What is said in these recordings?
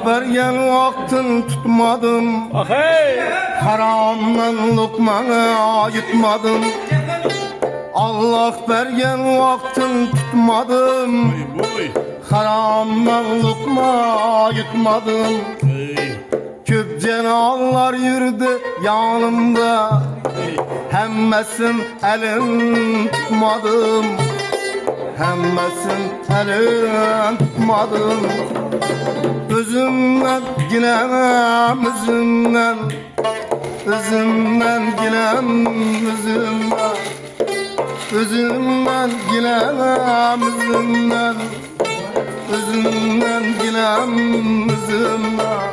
bergen vaktin tutmadım. Haramdan lokmana yutmadım. Allah bergen vaktin tutmadım. Haramdan lokma yutmadım. Köp cenahlar yürüdü yanımda. Hemmesin elin tutmadım. Hemmesin elin tutmadım. Özümden ginem özümden. Özümden ginem özümden. Özümden ginem özümden. Özümden ginem özümden.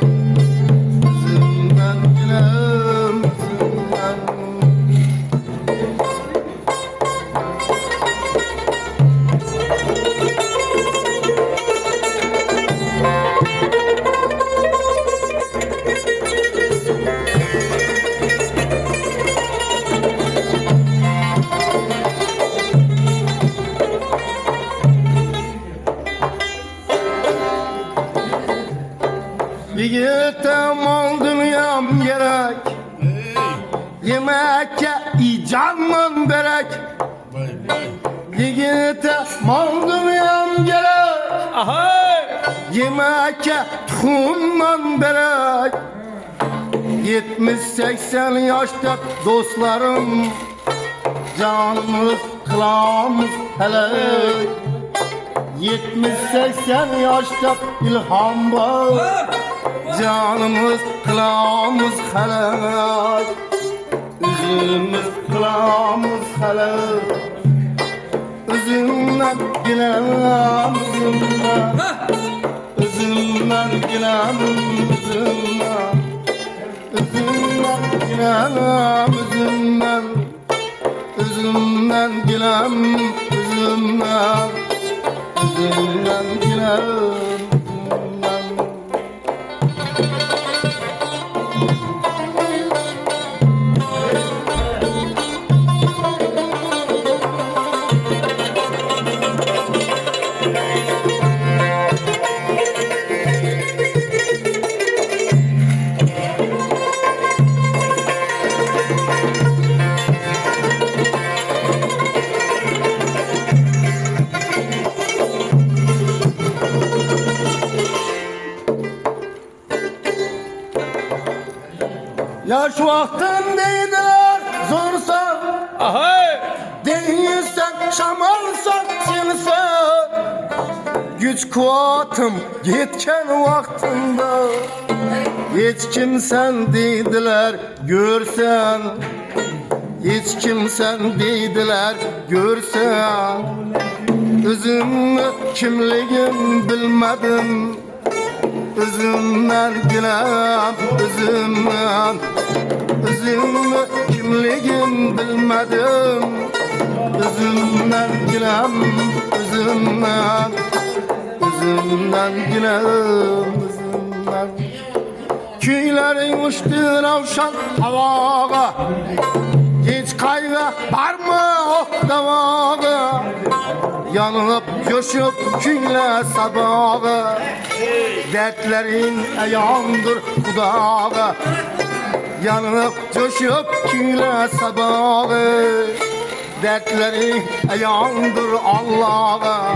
Özümden ginem özümden. Yigite mal dünyam gerek. Yemekke icanman berek. Yigite mal dünyam gerek. Yemekke tuhumman berek. 70-80 yaşta dostlarım canımız kılamız helek. 70-80 yaşta ilham var. Canımız kılamız helak. Üzümüz kılamız helak. Üzümden ginem üzümden. Üzümden ginem üzümden. Üzümden ginem üzümden. Üzümden ginem üzümden. Üzümden ginem üzümden. Yaş vaktin deydiler zorsan. Değilsen şamalsan sensen. Güç kuvvetim yetken vaktinde. Hiç kimsen deydiler görsen. Hiç kimsen deydiler görsen. Özümü kimligim bilmedim. Özümden ginem özümden. Özümü kimligim bilmedim. Özümden ginem özümden. Özümden ginem özümden. Küylerin uçtu ravşan havaga. Hiç kaygı var mı o davaga? Yanılıp coşup küyle sabaga. Dertlerin ayandır kudağa. Yanıp coşup küyle sabaga. Dertlerin ayandır Allah'a.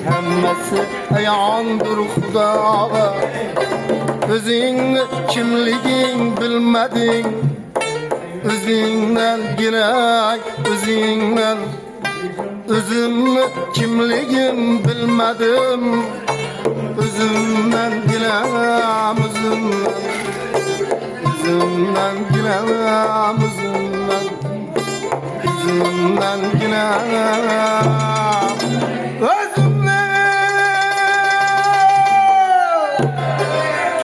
Hemmesi ayandır kudağa. Özün kimligin bilmedin. Özünden girek özünden. Özüm kimligim bilmedim. Özümden ginem özümden. Özümden ginem özümden. Özümden ginem özümden.